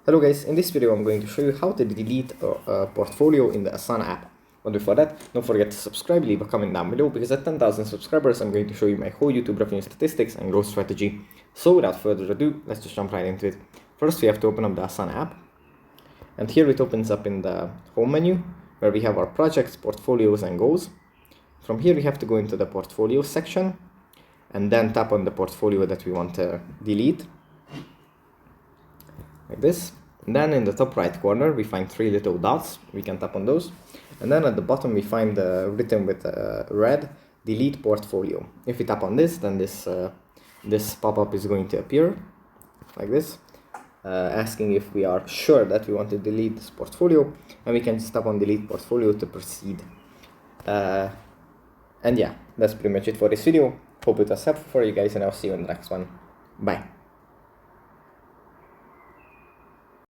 Hello guys, in this video I'm going to show you how to delete a portfolio in the Asana app. But before that, don't forget to subscribe, leave a comment down below, because at 10,000 subscribers I'm going to show you my whole YouTube revenue statistics and growth strategy. So without further ado, let's just jump right into it. First we have to open up the Asana app. And here it opens up in the home menu, where we have our projects, portfolios and goals. From here we have to go into the portfolio section and then tap on the portfolio that we want to delete. Like this. And then in the top right corner we find three little dots. We can tap on those, and then at the bottom we find written with red, delete portfolio. If we tap on this, then this pop-up is going to appear like this, asking if we are sure that we want to delete this portfolio, and we can just tap on delete portfolio to proceed. And yeah, that's pretty much it for this video. Hope it was helpful for you guys, and I'll see you in the next one. Bye.